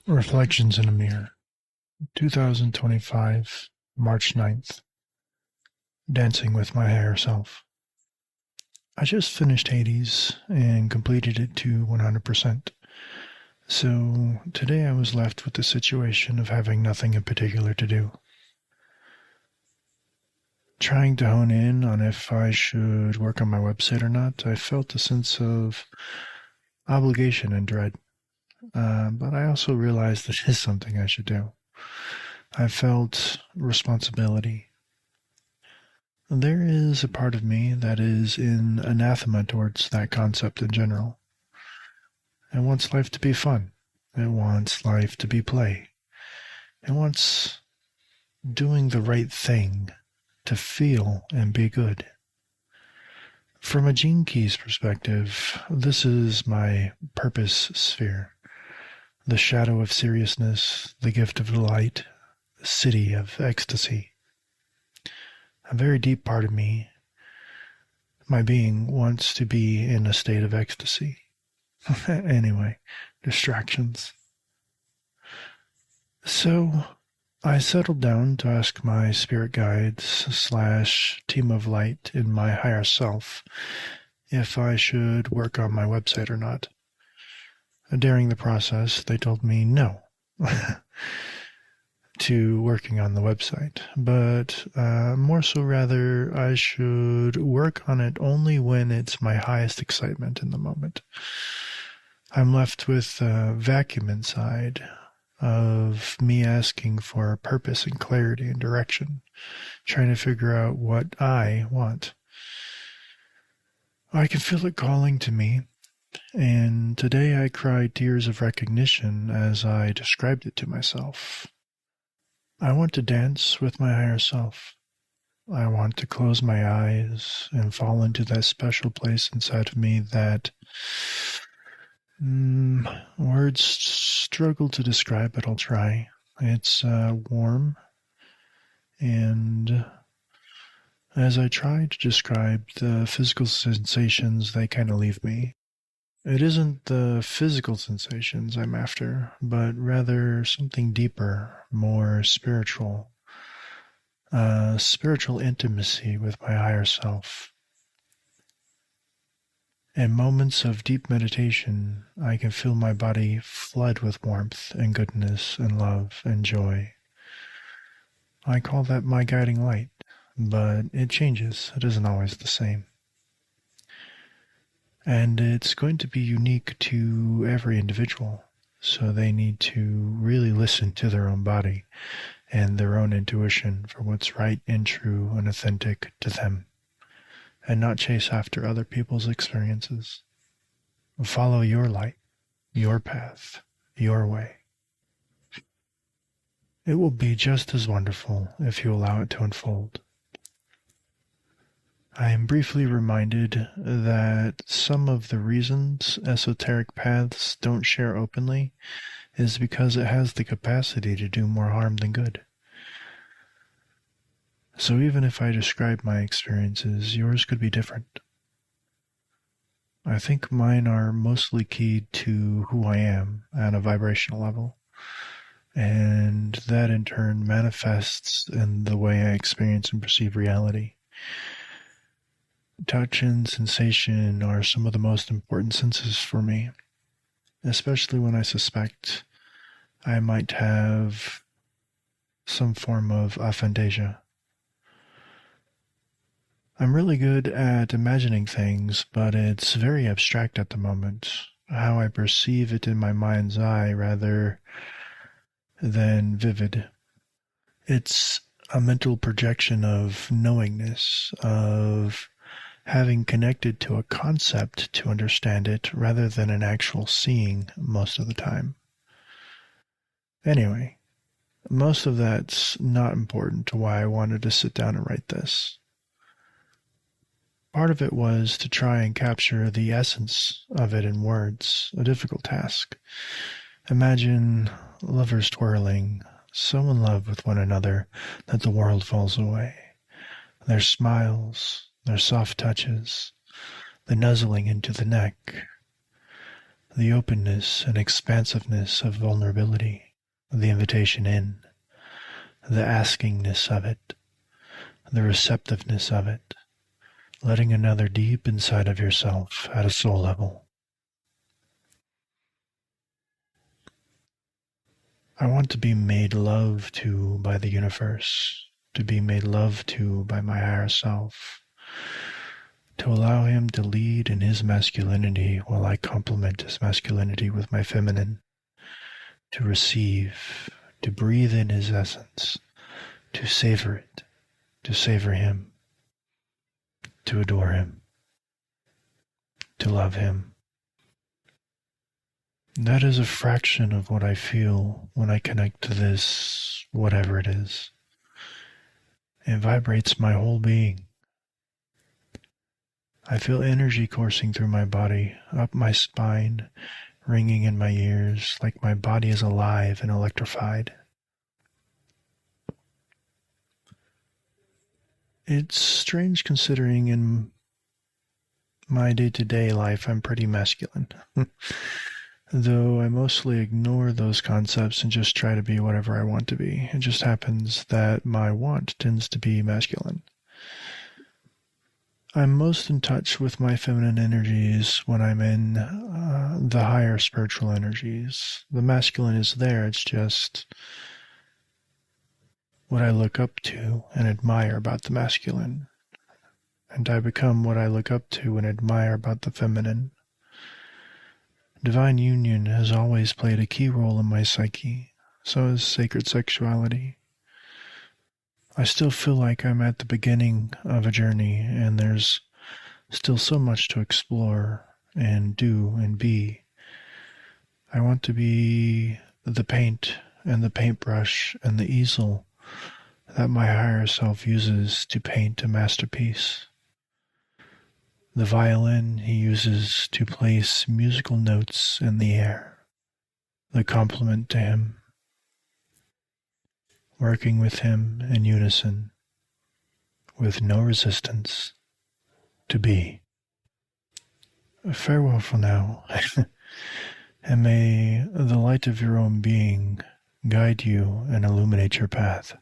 Reflections in a Mirror, 2025, March 9th. Dancing with My Higher Self. I just finished Hades and completed it to 100%. So today I was left with the situation of having nothing in particular to do. Trying to hone in on if I should work on my website or not, I felt a sense of obligation and dread. But I also realized that it is something I should do. I felt responsibility. There is a part of me that is in anathema towards that concept in general. It wants life to be fun. It wants life to be play. It wants doing the right thing to feel and be good. From a Gene Keys perspective, this is my purpose sphere. The shadow of seriousness, the gift of delight, the city of ecstasy. A very deep part of me, my being, wants to be in a state of ecstasy. Anyway, distractions. So I settled down to ask my spirit guides / team of light in my higher self if I should work on my website or not. During the process, they told me no to working on the website, but more so rather I should work on it only when it's my highest excitement in the moment. I'm left with a vacuum inside of me asking for purpose and clarity and direction, trying to figure out what I want. I can feel it calling to me, and today I cried tears of recognition as I described it to myself. I want to dance with my higher self. I want to close my eyes and fall into that special place inside of me that words struggle to describe, but I'll try. It's warm, and as I try to describe the physical sensations, they kind of leave me. It isn't the physical sensations I'm after, but rather something deeper, more spiritual. Spiritual intimacy with my higher self. In moments of deep meditation, I can feel my body flood with warmth and goodness and love and joy. I call that my guiding light, but it changes. It isn't always the same. And it's going to be unique to every individual, so they need to really listen to their own body and their own intuition for what's right and true and authentic to them, and not chase after other people's experiences. Follow your light, your path, your way. It will be just as wonderful if you allow it to unfold. I am briefly reminded that some of the reasons esoteric paths don't share openly is because it has the capacity to do more harm than good. So even if I describe my experiences, yours could be different. I think mine are mostly keyed to who I am at a vibrational level, and that in turn manifests in the way I experience and perceive reality. Touch and sensation are some of the most important senses for me, especially when I suspect I might have some form of aphantasia. I'm really good at imagining things, but it's very abstract at the moment, how I perceive it in my mind's eye rather than vivid. It's a mental projection of knowingness, of having connected to a concept to understand it rather than an actual seeing most of the time. Anyway, most of that's not important to why I wanted to sit down and write this. Part of it was to try and capture the essence of it in words, a difficult task. Imagine lovers twirling, so in love with one another that the world falls away. Their smiles, their soft touches, the nuzzling into the neck, the openness and expansiveness of vulnerability, the invitation in, the askingness of it, the receptiveness of it, letting another deep inside of yourself at a soul level. I want to be made love to by the universe, to be made love to by my higher self, to allow him to lead in his masculinity while I complement his masculinity with my feminine, to receive, to breathe in his essence, to savor it, to savor him, to adore him, to love him. That is a fraction of what I feel when I connect to this, whatever it is. It vibrates my whole being. I feel energy coursing through my body, up my spine, ringing in my ears, like my body is alive and electrified. It's strange considering in my day-to-day life I'm pretty masculine. Though I mostly ignore those concepts and just try to be whatever I want to be. It just happens that my want tends to be masculine. I'm most in touch with my feminine energies when I'm in the higher spiritual energies. The masculine is there, it's just what I look up to and admire about the masculine. And I become what I look up to and admire about the feminine. Divine union has always played a key role in my psyche, so has sacred sexuality. I still feel like I'm at the beginning of a journey, and there's still so much to explore and do and be. I want to be the paint and the paintbrush and the easel that my higher self uses to paint a masterpiece. The violin he uses to place musical notes in the air, the complement to him, working with him in unison, with no resistance, to be. Farewell for now, and may the light of your own being guide you and illuminate your path.